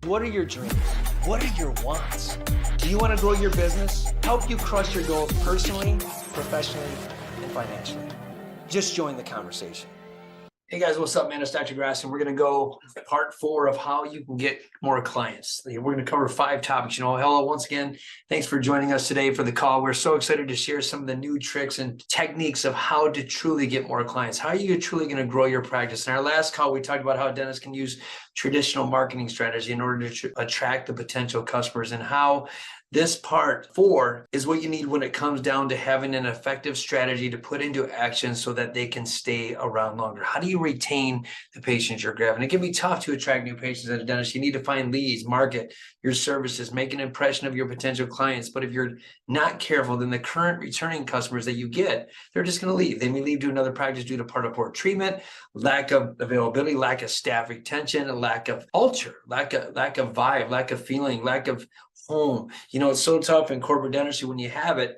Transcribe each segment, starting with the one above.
What are your dreams? What are your wants? Do you want to grow your business? Help you crush your goals personally, professionally, and financially? Just join the conversation. Hey guys, what's up, man? It's Dr. Grass, and we're going to go part 4 of how you can get more clients. We're going to cover 5 topics. Hello, once again, thanks for joining us today for the call. We're so excited to share some of the new tricks and techniques of how to truly get more clients. How are you truly going to grow your practice? In our last call, we talked about how dentists can use traditional marketing strategy in order to attract the potential customers, and how this part 4 is what you need when it comes down to having an effective strategy to put into action so that they can stay around longer. How do you retain the patients you're grabbing? It can be tough to attract new patients at a dentist. You need to find leads, market your services, make an impression of your potential clients. But if you're not careful, then the current returning customers that you get, they're just going to leave. They may leave to another practice due to part of poor treatment, lack of availability, lack of staff retention, a lack of culture, lack of vibe, lack of feeling, lack of home. It's so tough in corporate dentistry when you have it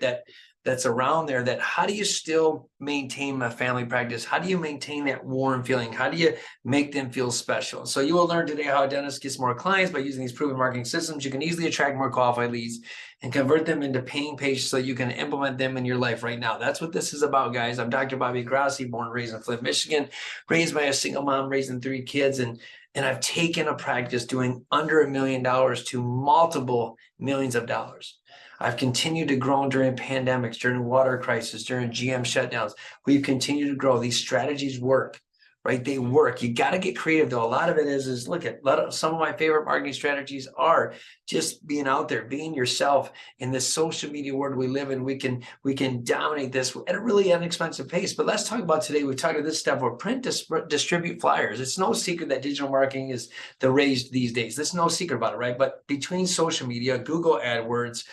that's around there, that how do you still maintain a family practice? How do you maintain that warm feeling? How do you make them feel special? So you will learn today how a dentist gets more clients by using these proven marketing systems. You can easily attract more qualified leads and convert them into paying patients so you can implement them in your life right now. That's what this is about, guys. I'm Dr. Bobby Grassi, born and raised in Flint, Michigan, raised by a single mom, raising 3 kids. And I've taken a practice doing under $1 million to multiple millions of dollars. I've continued to grow during pandemics, during water crisis, during GM shutdowns. We've continued to grow. These strategies work, right? They work. You got to get creative, though. A lot of it is look at some of my favorite marketing strategies are just being out there, being yourself in this social media world we live in. We can dominate this at a really inexpensive pace. But let's talk about today. We talked about this stuff where print, distribute flyers. It's no secret that digital marketing is the rage these days. There's no secret about it, right? But between social media, Google AdWords,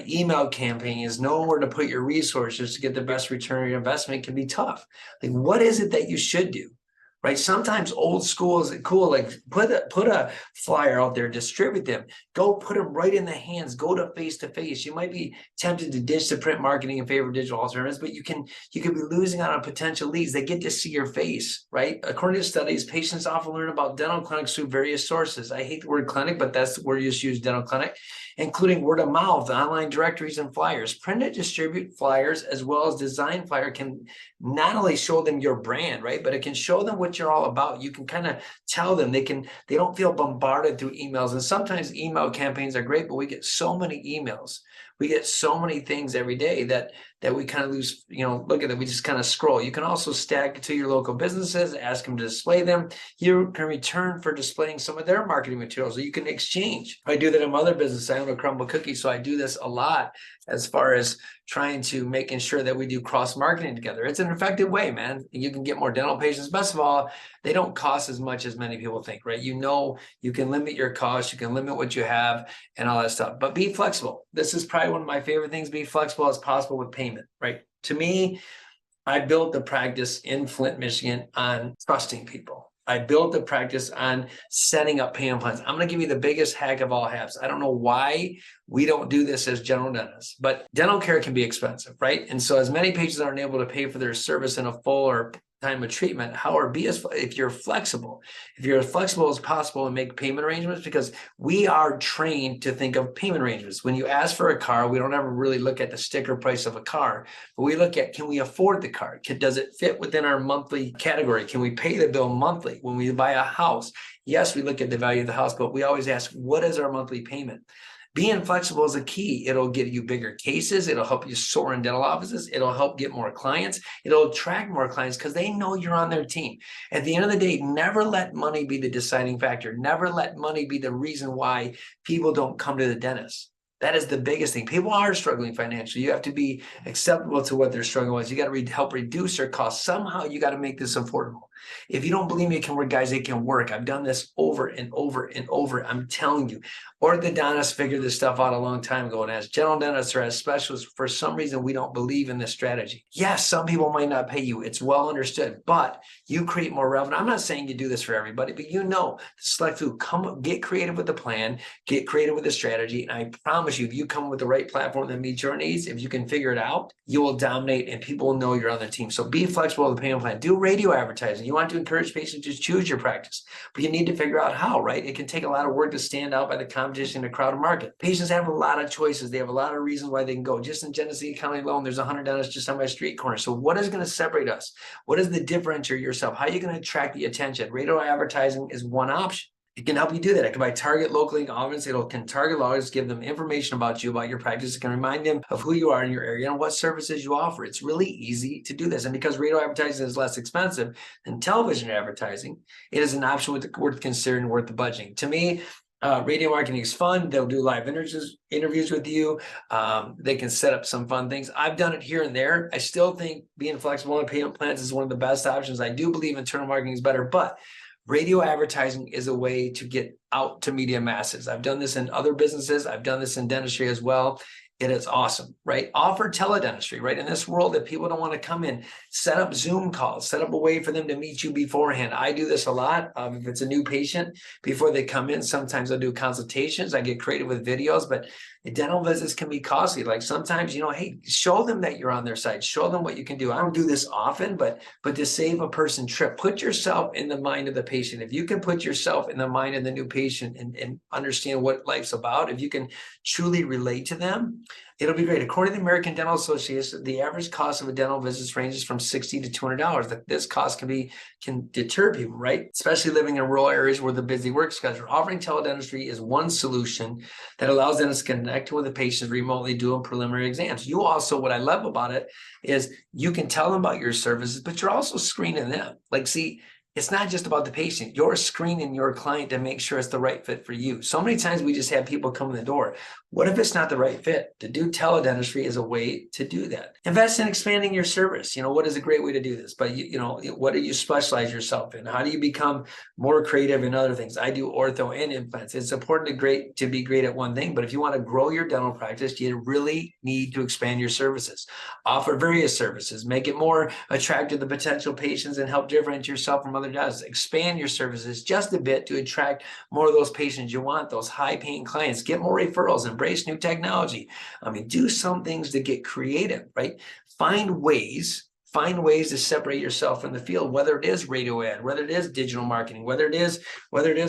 email campaigns, knowing where to put your resources to get the best return on your investment can be tough. Like, what is it that you should do? Right? Sometimes old school is cool. Like put a flyer out there, distribute them, go put them right in the hands, go to face. You might be tempted to ditch the print marketing in favor of digital alternatives, but you can be losing out on potential leads. They get to see your face, right? According to studies, patients often learn about dental clinics through various sources. I hate the word clinic, but that's where you just use dental clinic, including word of mouth, online directories, and flyers. Print and distribute flyers as well as design flyer can not only show them your brand, right, but it can show them what you're all about. You can kind of tell them they don't feel bombarded through emails. And sometimes email campaigns are great, but we get so many emails. We get so many things every day that we kind of lose, look at it. We just kind of scroll. You can also stack it to your local businesses, ask them to display them. You can return for displaying some of their marketing materials, or you can exchange. I do that in my other business. I own a crumble cookie, so I do this a lot as far as trying to making sure that we do cross marketing together. It's an effective way, man. You can get more dental patients. Best of all, they don't cost as much as many people think, right? You can limit your costs, you can limit what you have and all that stuff, but be flexible. This is probably one of my favorite things, be flexible as possible with payment, right? To me, I built the practice in Flint, Michigan on trusting people. I built the practice on setting up payment plans. I'm going to give you the biggest hack of all hacks. I don't know why we don't do this as general dentists, but dental care can be expensive, right? And so as many patients aren't able to pay for their service in a full or time of treatment, however, if you're flexible as possible and make payment arrangements, because we are trained to think of payment arrangements. When you ask for a car, we don't ever really look at the sticker price of a car, but we look at, can we afford the car? Does it fit within our monthly category? Can we pay the bill monthly? When we buy a house, yes, we look at the value of the house, but we always ask, what is our monthly payment? Being flexible is a key. It'll get you bigger cases. It'll help you soar in dental offices. It'll help get more clients. It'll attract more clients because they know you're on their team. At the end of the day, never let money be the deciding factor. Never let money be the reason why people don't come to the dentist. That is the biggest thing. People are struggling financially. You have to be acceptable to what they're struggling with. You got to help reduce their costs. Somehow you got to make this affordable. If you don't believe me, it can work, guys. It can work. I've done this over and over and over. I'm telling you. Orthodontists figured this stuff out a long time ago. And as general dentists or as specialists, for some reason, we don't believe in this strategy. Yes, some people might not pay you. It's well understood. But you create more revenue. I'm not saying you do this for everybody, but the select few, get creative with the plan, get creative with the strategy. And I promise you, if you come with the right platform that meets your needs, if you can figure it out, you will dominate and people will know you're on the team. So be flexible with the payment plan. Do radio advertising. You want to encourage patients to choose your practice, but you need to figure out how, right? It can take a lot of work to stand out by the competition in a crowded market. Patients have a lot of choices. They have a lot of reasons why they can go. Just in Genesee County alone, there's 100 dentists just on my street corner. So what is going to separate us? What is the differentiate yourself? How are you going to attract the attention? Radio advertising is one option. It can help you do that. It can buy target locally audience. Can target audience, give them information about you, about your practice. It can remind them of who you are in your area and what services you offer. It's really easy to do this. And because radio advertising is less expensive than television advertising, it is an option worth considering, worth the budgeting. To me, radio marketing is fun. They'll do live interviews with you. They can set up some fun things. I've done it here and there. I still think being flexible in payment plans is one of the best options. I do believe internal marketing is better, but radio advertising is a way to get out to media masses. I've done this in other businesses. I've done this in dentistry as well. It is awesome, right? Offer teledentistry, right? In this world that people don't want to come in, set up Zoom calls, set up a way for them to meet you beforehand. I do this a lot. If it's a new patient, before they come in, sometimes I'll do consultations. I get creative with videos, but the dental visits can be costly. Like sometimes, hey, show them that you're on their side. Show them what you can do. I don't do this often, but to save a person trip, put yourself in the mind of the patient. If you can put yourself in the mind of the new patient and understand what life's about, if you can truly relate to them, it'll be great. According to the American Dental Association, the average cost of a dental visit ranges from $60 to $200. This cost can deter people, right? Especially living in rural areas where the busy work schedule. Offering teledentistry is one solution that allows dentists to connect with the patients remotely, doing preliminary exams. You also, what I love about it is you can tell them about your services, but you're also screening them. See, it's not just about the patient. You're screening your client to make sure it's the right fit for you. So many times we just have people come in the door. What if it's not the right fit? To do teledentistry is a way to do that. Invest in expanding your service. What is a great way to do this? But what do you specialize yourself in? How do you become more creative in other things? I do ortho and implants. It's important to be great at one thing, but if you want to grow your dental practice, you really need to expand your services. Offer various services. Make it more attractive to potential patients and help differentiate yourself from other dentists. Expand your services just a bit to attract more of those patients you want, those high-paying clients. Get more referrals. Embrace new technology. Do some things to get creative, right? Find ways to separate yourself from the field, whether it is radio ad, whether it is digital marketing, whether it is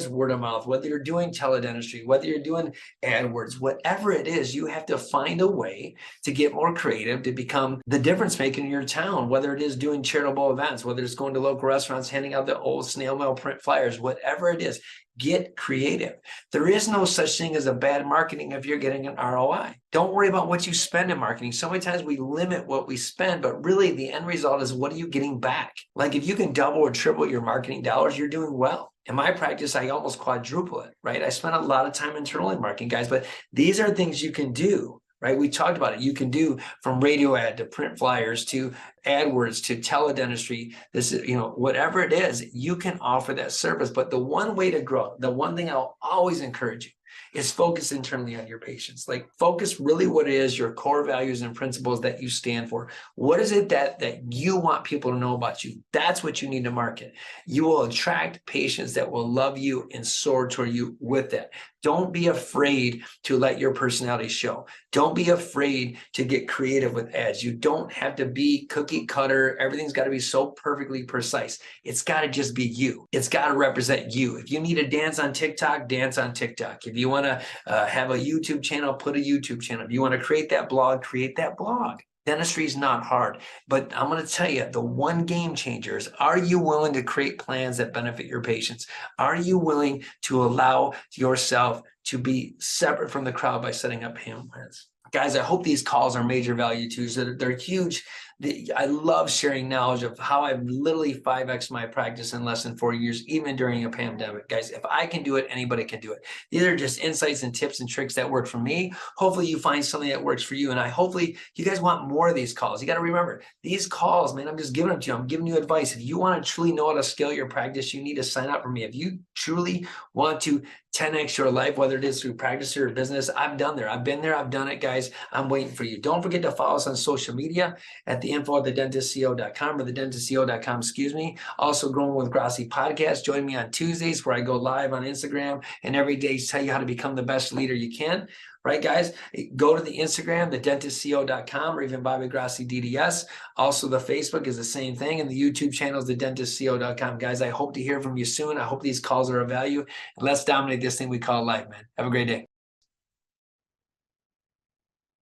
word of mouth, whether you're doing teledentistry, whether you're doing AdWords, whatever it is, you have to find a way to get more creative, to become the difference maker in your town, whether it is doing charitable events, whether it's going to local restaurants, handing out the old snail mail print flyers, whatever it is. Get creative. There is no such thing as a bad marketing if you're getting an ROI. Don't worry about what you spend in marketing. So many times we limit what we spend, but really the end result is what are you getting back? If you can double or triple your marketing dollars, you're doing well. In my practice, I almost quadruple it, right? I spend a lot of time internally marketing, guys, but these are things you can do. Right? We talked about it. You can do from radio ad to print flyers to AdWords to teledentistry. This is, whatever it is, you can offer that service. But the one way to grow, the one thing I'll always encourage you is focus internally on your patients. Focus really what it is, your core values and principles that you stand for. What is it that you want people to know about you? That's what you need to market. You will attract patients that will love you and soar toward you with that. Don't be afraid to let your personality show. Don't be afraid to get creative with ads. You don't have to be cookie cutter. Everything's got to be so perfectly precise. It's got to just be you. It's got to represent you. If you need to dance on TikTok, dance on TikTok. If you want to have a YouTube channel, put a YouTube channel. If you want to create that blog, create that blog. Dentistry is not hard, but I'm going to tell you, the one game changer is, are you willing to create plans that benefit your patients? Are you willing to allow yourself to be separate from the crowd by setting up payment plans? Guys, I hope these calls are major value to you. They're huge. I love sharing knowledge of how I've literally 5x my practice in less than 4 years, even during a pandemic. Guys, if I can do it, anybody can do it. These are just insights and tips and tricks that work for me. Hopefully you find something that works for you. And hopefully you guys want more of these calls. You got to remember, these calls, man, I'm just giving them to you. I'm giving you advice. If you want to truly know how to scale your practice, you need to sign up for me. If you truly want to 10x your life, whether it is through practice or business, I've done there. I've been there. I've done it, guys. I'm waiting for you. Don't forget to follow us on social media at the the info at thedentistco.com or thedentistco.com, excuse me. Also, Growing with Grassi podcast. Join me on Tuesdays where I go live on Instagram and every day tell you how to become the best leader you can. Right, guys? Go to the Instagram, thedentistco.com, or even Bobby Grassi DDS. Also, the Facebook is the same thing, and the YouTube channel is thedentistco.com. Guys, I hope to hear from you soon. I hope these calls are of value. And let's dominate this thing we call life, man. Have a great day.